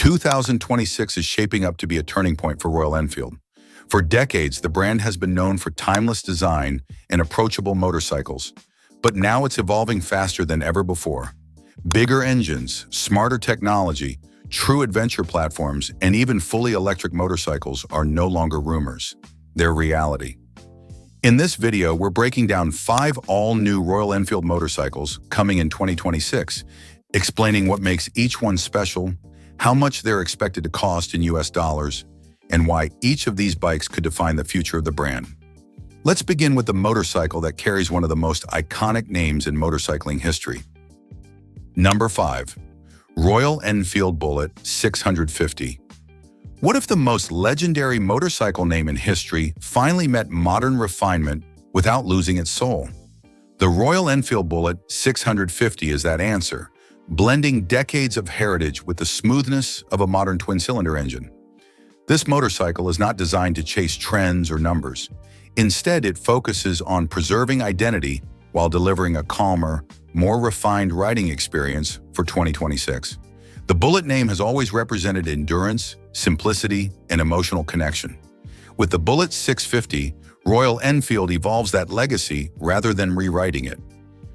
2026 is shaping up to be a turning point for Royal Enfield. For decades, the brand has been known for timeless design and approachable motorcycles, but now it's evolving faster than ever before. Bigger engines, smarter technology, true adventure platforms, and even fully electric motorcycles are no longer rumors. They're reality. In this video, we're breaking down 5 all-new Royal Enfield motorcycles coming in 2026, explaining what makes each one special, how much they're expected to cost in US dollars, and why each of these bikes could define the future of the brand. Let's begin with the motorcycle that carries one of the most iconic names in motorcycling history. Number 5. Royal Enfield Bullet 650. What if the most legendary motorcycle name in history finally met modern refinement without losing its soul? The Royal Enfield Bullet 650 is that answer, blending decades of heritage with the smoothness of a modern twin-cylinder engine. This motorcycle is not designed to chase trends or numbers. Instead, it focuses on preserving identity while delivering a calmer, more refined riding experience for 2026. The Bullet name has always represented endurance, simplicity, and emotional connection. With the Bullet 650, Royal Enfield evolves that legacy rather than rewriting it.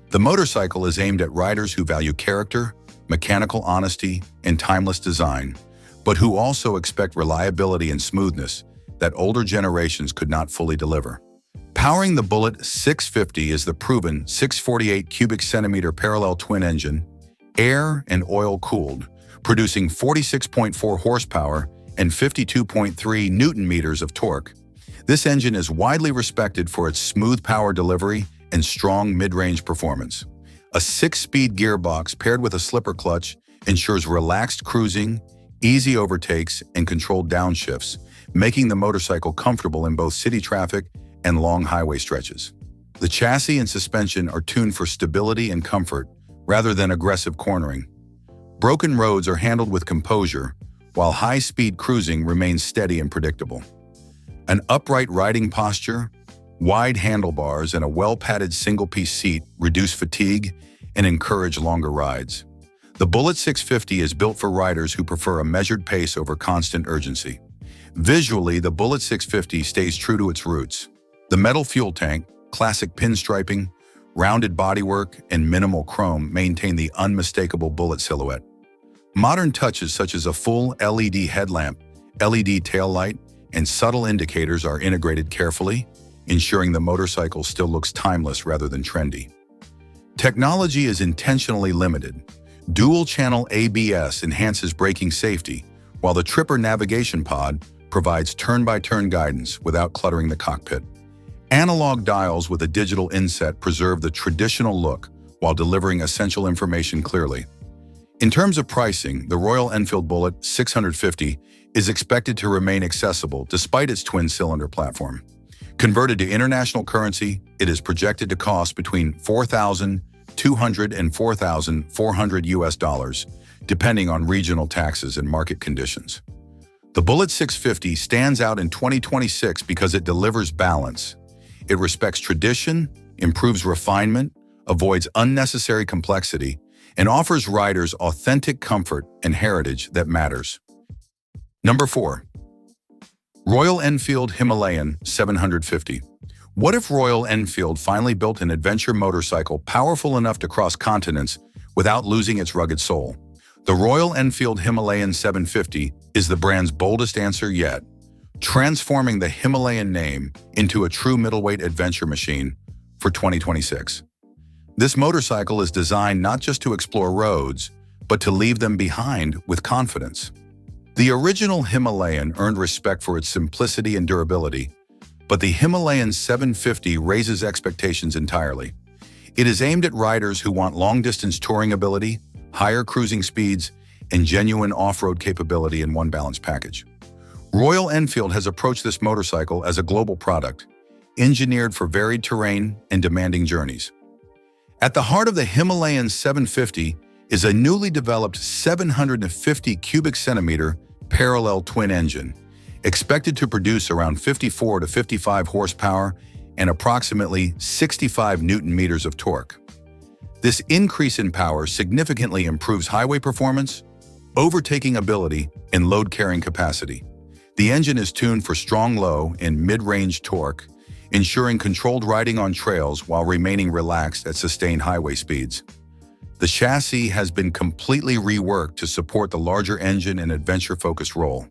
The motorcycle is aimed at riders who value character, mechanical honesty, and timeless design, but who also expect reliability and smoothness that older generations could not fully deliver. Powering the Bullet 650 is the proven 648 cubic centimeter parallel twin engine, air and oil cooled, producing 46.4 horsepower and 52.3 Newton meters of torque. This engine is widely respected for its smooth power delivery and strong mid-range performance. A 6-speed gearbox paired with a slipper clutch ensures relaxed cruising, easy overtakes, and controlled downshifts, making the motorcycle comfortable in both city traffic and long highway stretches. The chassis and suspension are tuned for stability and comfort rather than aggressive cornering. Broken roads are handled with composure, while high-speed cruising remains steady and predictable. An upright riding posture, wide handlebars, and a well-padded single-piece seat reduce fatigue and encourage longer rides. The Bullet 650 is built for riders who prefer a measured pace over constant urgency. Visually, the Bullet 650 stays true to its roots. The metal fuel tank, classic pinstriping, rounded bodywork, and minimal chrome maintain the unmistakable Bullet silhouette. Modern touches such as a full LED headlamp, LED taillight, and subtle indicators are integrated carefully, ensuring the motorcycle still looks timeless rather than trendy. Technology is intentionally limited. Dual-channel ABS enhances braking safety, while the Tripper navigation pod provides turn-by-turn guidance without cluttering the cockpit. Analog dials with a digital inset preserve the traditional look while delivering essential information clearly. In terms of pricing, the Royal Enfield Bullet 650 is expected to remain accessible despite its twin-cylinder platform. Converted to international currency, it is projected to cost between $4,200 and $4,400 US dollars, depending on regional taxes and market conditions. The Bullet 650 stands out in 2026 because it delivers balance. It respects tradition, improves refinement, avoids unnecessary complexity, and offers riders authentic comfort and heritage that matters. Number 4. Royal Enfield Himalayan 750. What if Royal Enfield finally built an adventure motorcycle powerful enough to cross continents without losing its rugged soul? The Royal Enfield Himalayan 750 is the brand's boldest answer yet, transforming the Himalayan name into a true middleweight adventure machine for 2026. This motorcycle is designed not just to explore roads, but to leave them behind with confidence. The original Himalayan earned respect for its simplicity and durability, but the Himalayan 750 raises expectations entirely. It is aimed at riders who want long-distance touring ability, higher cruising speeds, and genuine off-road capability in one balanced package. Royal Enfield has approached this motorcycle as a global product, engineered for varied terrain and demanding journeys. At the heart of the Himalayan 750 is a newly developed 750 cubic centimeter parallel twin engine, expected to produce around 54 to 55 horsepower and approximately 65 Newton meters of torque. This increase in power significantly improves highway performance, overtaking ability, and load-carrying capacity. The engine is tuned for strong low and mid-range torque, ensuring controlled riding on trails while remaining relaxed at sustained highway speeds. The chassis has been completely reworked to support the larger engine and adventure-focused role.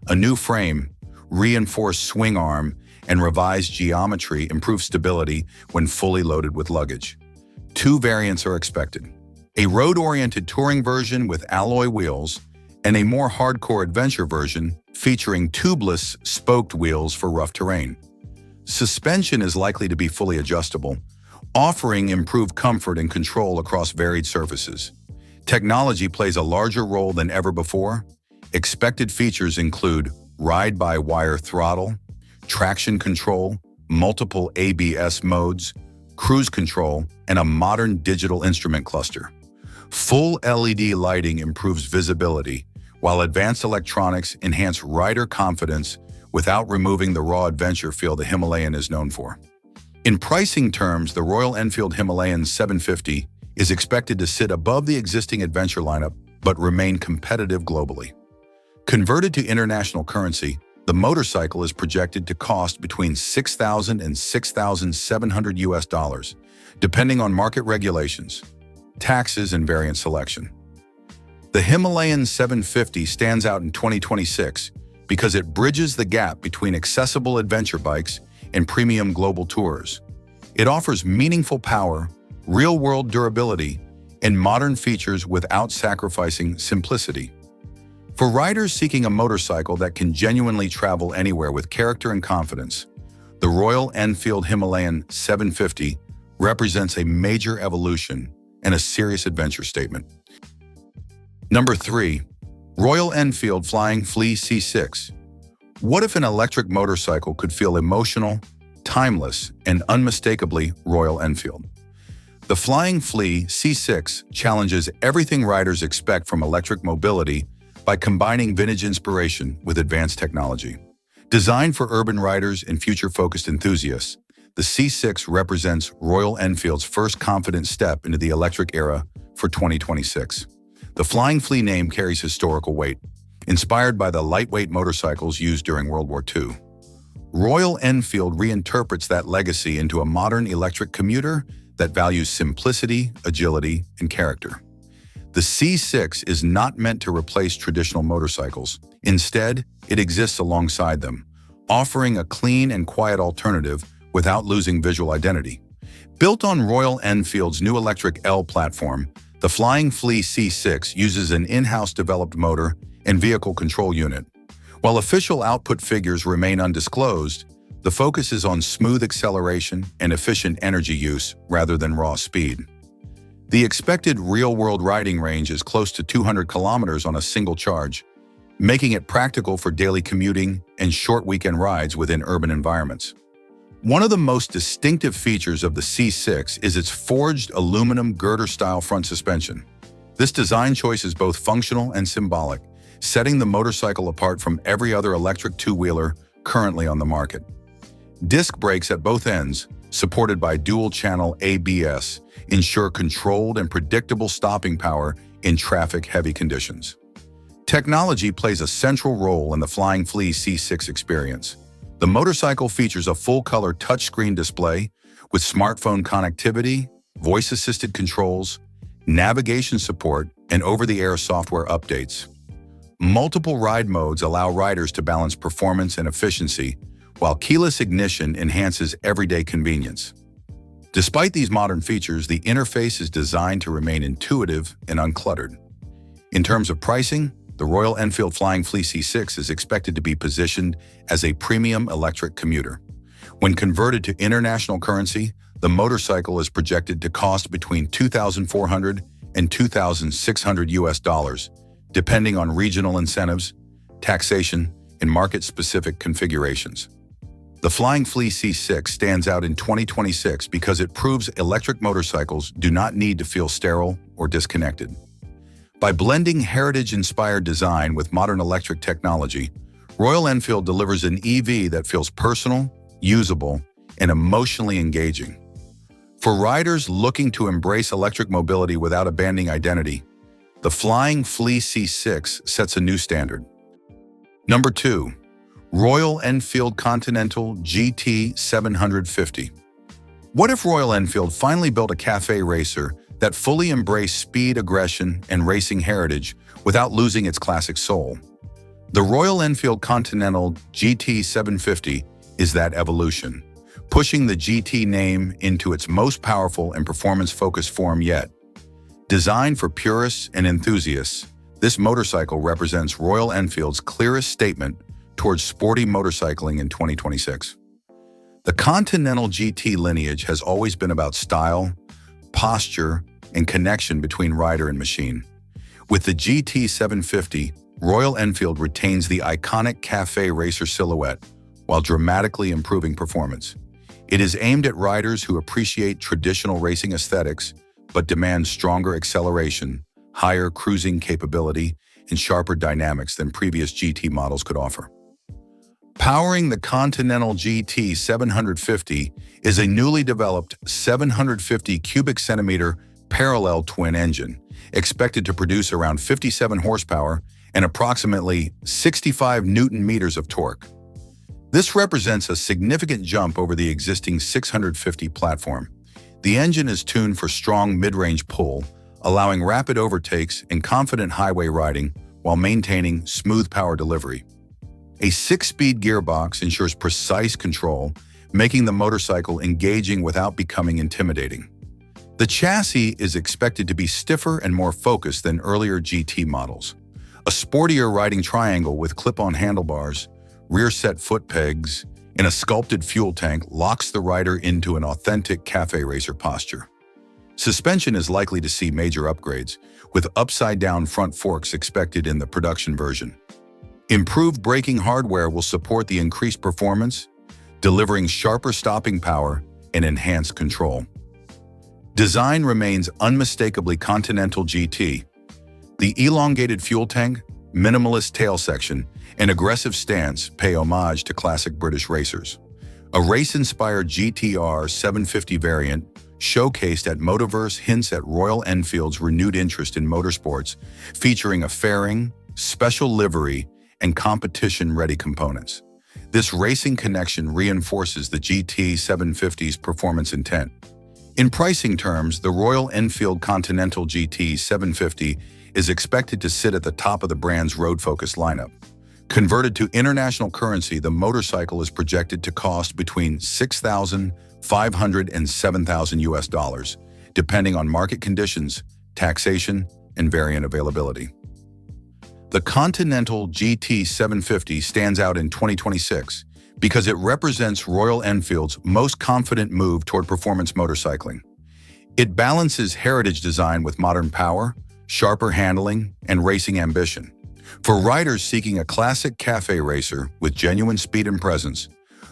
A new frame, reinforced swing arm, and revised geometry improve stability when fully loaded with luggage. Two variants are expected: a road-oriented touring version with alloy wheels and a more hardcore adventure version featuring tubeless, spoked wheels for rough terrain. Suspension is likely to be fully adjustable, offering improved comfort and control across varied surfaces. Technology plays a larger role than ever before. Expected features include ride-by-wire throttle, traction control, multiple ABS modes, cruise control, and a modern digital instrument cluster. Full LED lighting improves visibility, while advanced electronics enhance rider confidence without removing the raw adventure feel the Himalayan is known for. In pricing terms, the Royal Enfield Himalayan 750 is expected to sit above the existing adventure lineup but remain competitive globally. Converted to international currency, the motorcycle is projected to cost between $6,000 and $6,700 US, depending on market regulations, taxes, and variant selection. The Himalayan 750 stands out in 2026 because it bridges the gap between accessible adventure bikes and premium global tours. It offers meaningful power, real-world durability, and modern features without sacrificing simplicity. For riders seeking a motorcycle that can genuinely travel anywhere with character and confidence, the Royal Enfield Himalayan 750 represents a major evolution and a serious adventure statement. Number 3. Royal Enfield Flying Flea C6. What if an electric motorcycle could feel emotional, timeless, and unmistakably Royal Enfield? The Flying Flea C6 challenges everything riders expect from electric mobility by combining vintage inspiration with advanced technology. Designed for urban riders and future-focused enthusiasts, the C6 represents Royal Enfield's first confident step into the electric era for 2026. The Flying Flea name carries historical weight, inspired by the lightweight motorcycles used during World War II. Royal Enfield reinterprets that legacy into a modern electric commuter that values simplicity, agility, and character. The C6 is not meant to replace traditional motorcycles. Instead, it exists alongside them, offering a clean and quiet alternative without losing visual identity. Built on Royal Enfield's new electric L platform, the Flying Flea C6 uses an in-house developed motor and vehicle control unit. While official output figures remain undisclosed, the focus is on smooth acceleration and efficient energy use rather than raw speed. The expected real-world riding range is close to 200 kilometers on a single charge, making it practical for daily commuting and short weekend rides within urban environments. One of the most distinctive features of the C6 is its forged aluminum girder-style front suspension. This design choice is both functional and symbolic, setting the motorcycle apart from every other electric two-wheeler currently on the market. Disc brakes at both ends, supported by dual-channel ABS, ensure controlled and predictable stopping power in traffic-heavy conditions. Technology plays a central role in the Flying Flea C6 experience. The motorcycle features a full-color touchscreen display with smartphone connectivity, voice-assisted controls, navigation support, and over-the-air software updates. Multiple ride modes allow riders to balance performance and efficiency, while keyless ignition enhances everyday convenience. Despite these modern features, the interface is designed to remain intuitive and uncluttered. In terms of pricing, the Royal Enfield Flying Flea C6 is expected to be positioned as a premium electric commuter. When converted to international currency, the motorcycle is projected to cost between $2,400 and $2,600 US, depending on regional incentives, taxation, and market-specific configurations. The Flying Flea C6 stands out in 2026 because it proves electric motorcycles do not need to feel sterile or disconnected. By blending heritage-inspired design with modern electric technology, Royal Enfield delivers an EV that feels personal, usable, and emotionally engaging. For riders looking to embrace electric mobility without abandoning identity, The flying Flea C6 sets a new standard. Number 2. Royal Enfield Continental GT 750. What if Royal Enfield finally built a cafe racer that fully embraced speed, aggression, and racing heritage without losing its classic soul? The Royal Enfield Continental GT 750 is that evolution, pushing the GT name into its most powerful and performance-focused form yet. Designed for purists and enthusiasts, this motorcycle represents Royal Enfield's clearest statement towards sporty motorcycling in 2026. The Continental GT lineage has always been about style, posture, and connection between rider and machine. With the GT 750, Royal Enfield retains the iconic cafe racer silhouette while dramatically improving performance. It is aimed at riders who appreciate traditional racing aesthetics but demand stronger acceleration, higher cruising capability, and sharper dynamics than previous GT models could offer. Powering the Continental GT 750 is a newly developed 750 cubic centimeter parallel twin engine, expected to produce around 57 horsepower and approximately 65 Newton meters of torque. This represents a significant jump over the existing 650 platform. The engine is tuned for strong mid-range pull, allowing rapid overtakes and confident highway riding while maintaining smooth power delivery. A 6-speed gearbox ensures precise control, making the motorcycle engaging without becoming intimidating. The chassis is expected to be stiffer and more focused than earlier GT models. A sportier riding triangle with clip-on handlebars, rear-set foot pegs, and a sculpted fuel tank locks the rider into an authentic cafe racer posture. Suspension is likely to see major upgrades, with upside-down front forks expected in the production version. Improved braking hardware will support the increased performance, delivering sharper stopping power and enhanced control. Design remains unmistakably Continental GT. The elongated fuel tank, minimalist tail section, and aggressive stance pay homage to classic British racers. A race-inspired GTR 750 variant showcased at Motoverse hints at Royal Enfield's renewed interest in motorsports, featuring a fairing, special livery, and competition-ready components. This racing connection reinforces the GT 750's performance intent. In pricing terms, the Royal Enfield Continental GT 750 is expected to sit at the top of the brand's road-focused lineup. Converted to international currency, the motorcycle is projected to cost between $6,500 and $7,000, depending on market conditions, taxation, and variant availability. The Continental GT 750 stands out in 2026 because it represents Royal Enfield's most confident move toward performance motorcycling. It balances heritage design with modern power, sharper handling, and racing ambition. For riders seeking a classic cafe racer with genuine speed and presence,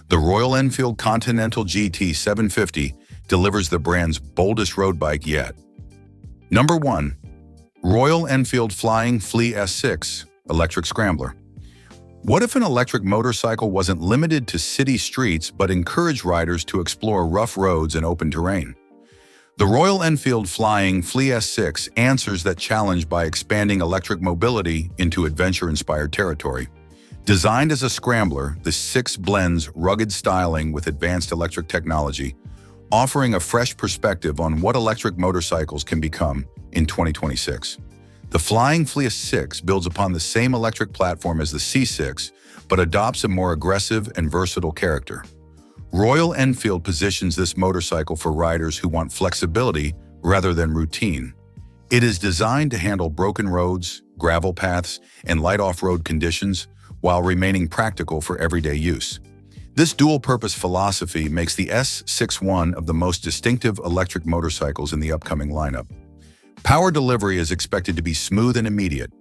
the Royal Enfield Continental GT 750 delivers the brand's boldest road bike yet. Number 1. Royal Enfield Flying Flea S6 Electric Scrambler. What if an electric motorcycle wasn't limited to city streets but encouraged riders to explore rough roads and open terrain? The Royal Enfield Flying Flea S6 answers that challenge by expanding electric mobility into adventure-inspired territory. Designed as a scrambler, the 6 blends rugged styling with advanced electric technology, offering a fresh perspective on what electric motorcycles can become in 2026. The Flying Flea S6 builds upon the same electric platform as the C6, but adopts a more aggressive and versatile character. Royal Enfield positions this motorcycle for riders who want flexibility rather than routine. It is designed to handle broken roads, gravel paths, and light off-road conditions while remaining practical for everyday use. This dual-purpose philosophy makes the S6 one of the most distinctive electric motorcycles in the upcoming lineup. Power delivery is expected to be smooth and immediate,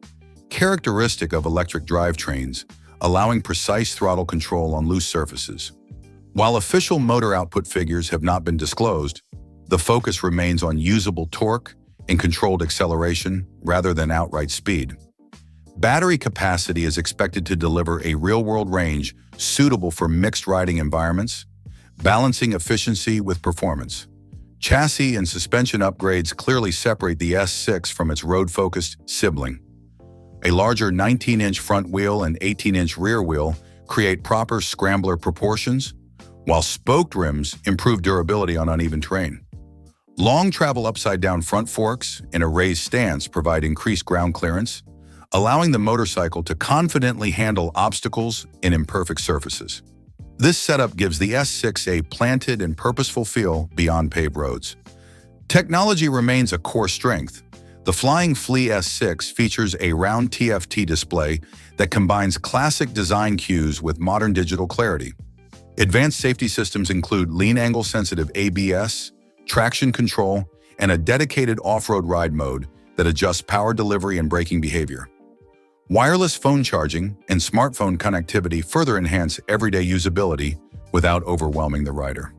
characteristic of electric drivetrains, allowing precise throttle control on loose surfaces. While official motor output figures have not been disclosed, the focus remains on usable torque and controlled acceleration rather than outright speed. Battery capacity is expected to deliver a real-world range suitable for mixed riding environments, balancing efficiency with performance. Chassis and suspension upgrades clearly separate the S6 from its road-focused sibling. A larger 19-inch front wheel and 18-inch rear wheel create proper scrambler proportions, while spoked rims improve durability on uneven terrain. Long travel upside-down front forks and a raised stance provide increased ground clearance, allowing the motorcycle to confidently handle obstacles and imperfect surfaces. This setup gives the S6 a planted and purposeful feel beyond paved roads. Technology remains a core strength. The Flying Flea S6 features a round TFT display that combines classic design cues with modern digital clarity. Advanced safety systems include lean angle-sensitive ABS, traction control, and a dedicated off-road ride mode that adjusts power delivery and braking behavior. Wireless phone charging and smartphone connectivity further enhance everyday usability without overwhelming the rider.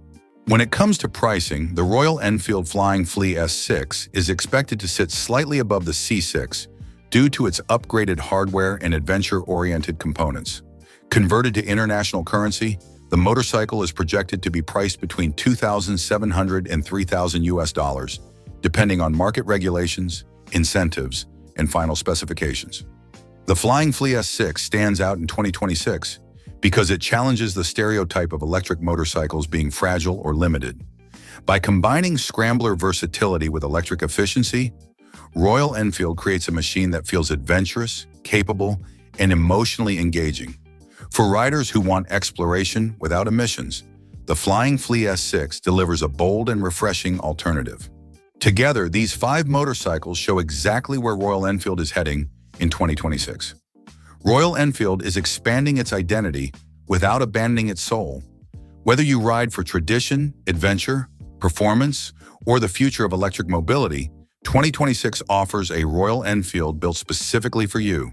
When it comes to pricing, the Royal Enfield Flying Flea S6 is expected to sit slightly above the C6 due to its upgraded hardware and adventure-oriented components. Converted to international currency, the motorcycle is projected to be priced between $2,700 and $3,000, depending on market regulations, incentives, and final specifications. The Flying Flea S6 stands out in 2026 because it challenges the stereotype of electric motorcycles being fragile or limited. By combining scrambler versatility with electric efficiency, Royal Enfield creates a machine that feels adventurous, capable, and emotionally engaging. For riders who want exploration without emissions, the Flying Flea S6 delivers a bold and refreshing alternative. Together, these 5 motorcycles show exactly where Royal Enfield is heading in 2026. Royal Enfield is expanding its identity without abandoning its soul. Whether you ride for tradition, adventure, performance, or the future of electric mobility, 2026 offers a Royal Enfield built specifically for you.